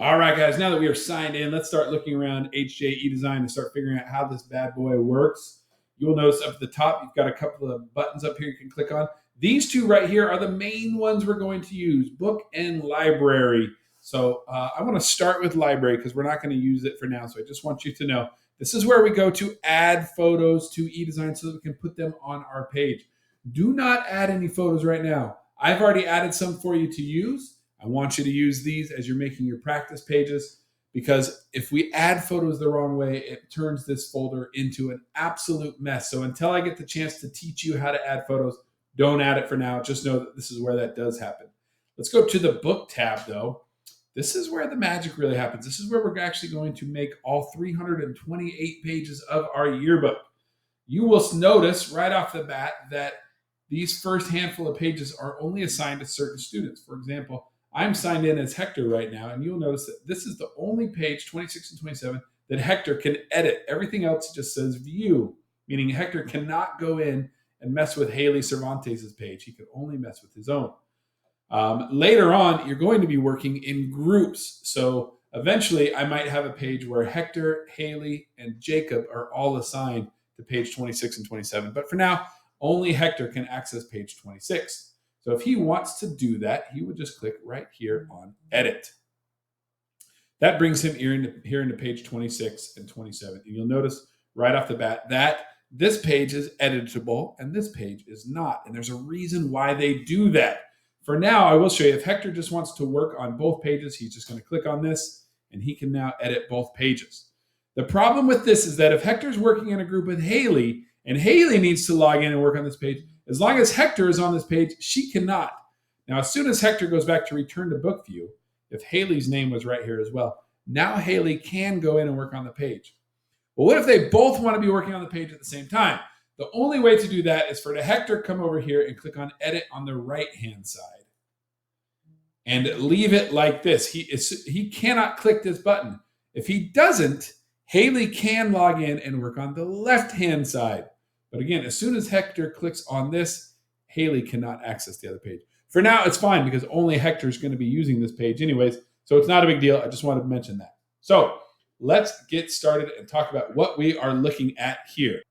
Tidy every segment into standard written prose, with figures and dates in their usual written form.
All right, guys, now that we are signed in, let's start looking around HJ Edesign and start figuring out how this bad boy works. You will notice up at the top, you've got a couple of buttons up here you can click on. These two right here are the main ones we're going to use, book and library. So I want to start with library because we're not going to use it for now. So I just want you to know this is where we go to add photos to Edesign so that we can put them on our page. Do not add any photos right now. I've already added some for you to use. I want you to use these as you're making your practice pages because if we add photos the wrong way, it turns this folder into an absolute mess. So until I get the chance to teach you how to add photos, don't add it for now. Just know that this is where that does happen. Let's go to the book tab though. This is where the magic really happens. This is where we're actually going to make all 328 pages of our yearbook. You will notice right off the bat that these first handful of pages are only assigned to certain students. For example, I'm signed in as Hector right now, and you'll notice that this is the only page, 26 and 27, that Hector can edit. Everything else just says view, meaning Hector cannot go in and mess with Haley Cervantes' page. He can only mess with his own. Later on, you're going to be working in groups. So eventually, I might have a page where Hector, Haley, and Jacob are all assigned to page 26 and 27. But for now, only Hector can access page 26. So if he wants to do that, he would just click right here on Edit. That brings him here into page 26 and 27. And you'll notice right off the bat that this page is editable and this page is not. And there's a reason why they do that. For now, I will show you if Hector just wants to work on both pages, he's just going to click on this and he can now edit both pages. The problem with this is that if Hector's working in a group with Haley and Haley needs to log in and work on this page, as long as Hector is on this page, she cannot. Now, as soon as Hector goes back to return to book view, if Haley's name was right here as well, now Haley can go in and work on the page. Well, what if they both want to be working on the page at the same time? The only way to do that is for Hector come over here and click on Edit on the right-hand side and leave it like this. He cannot click this button. If he doesn't, Haley can log in and work on the left-hand side. But again, as soon as Hector clicks on this, Haley cannot access the other page. For now, it's fine because only Hector is going to be using this page anyways, so it's not a big deal. I just wanted to mention that. So let's get started and talk about what we are looking at here.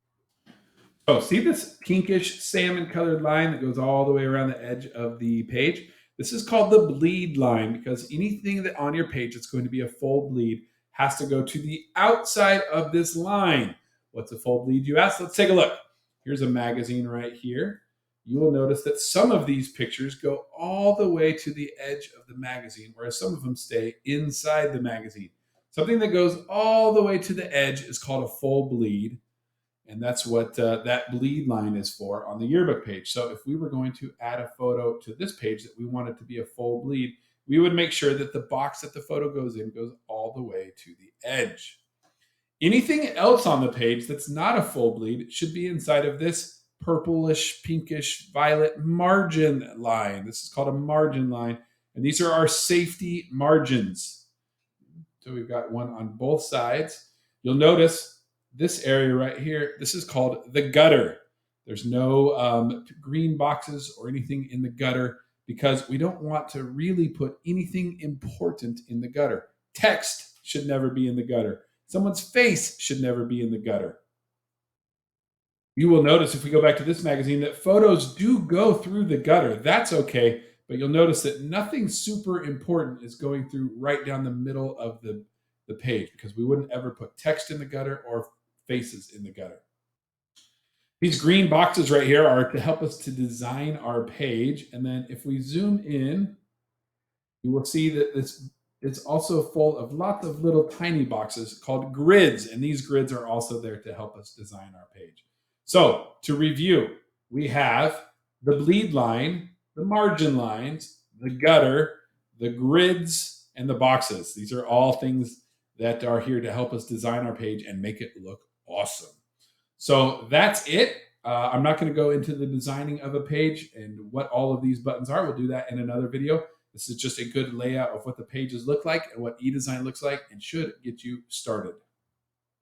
So see this pinkish salmon colored line that goes all the way around the edge of the page? This is called the bleed line because anything that on your page that's going to be a full bleed has to go to the outside of this line. What's a full bleed, you ask? Let's take a look. Here's a magazine right here. You will notice that some of these pictures go all the way to the edge of the magazine, whereas some of them stay inside the magazine. Something that goes all the way to the edge is called a full bleed, and that's what that bleed line is for on the yearbook page. So if we were going to add a photo to this page that we wanted to be a full bleed, we would make sure that the box that the photo goes in goes all the way to the edge. Anything else on the page that's not a full bleed should be inside of this purplish, pinkish, violet margin line. This is called a margin line, and these are our safety margins. So we've got one on both sides. You'll notice this area right here, this is called the gutter. There's no green boxes or anything in the gutter because we don't want to really put anything important in the gutter. Text should never be in the gutter. Someone's face should never be in the gutter. You will notice if we go back to this magazine that photos do go through the gutter. That's okay, but you'll notice that nothing super important is going through right down the middle of the page because we wouldn't ever put text in the gutter or faces in the gutter. These green boxes right here are to help us to design our page. And then if we zoom in, you will see that this it's also full of lots of little tiny boxes called grids, and these grids are also there to help us design our page. So to review, we have the bleed line, the margin lines, the gutter, the grids, and the boxes. These are all things that are here to help us design our page and make it look awesome. So that's it. I'm not going to go into the designing of a page and what all of these buttons are. We'll do that in another video. This is just a good layout of what the pages look like and what Edesign looks like and should get you started.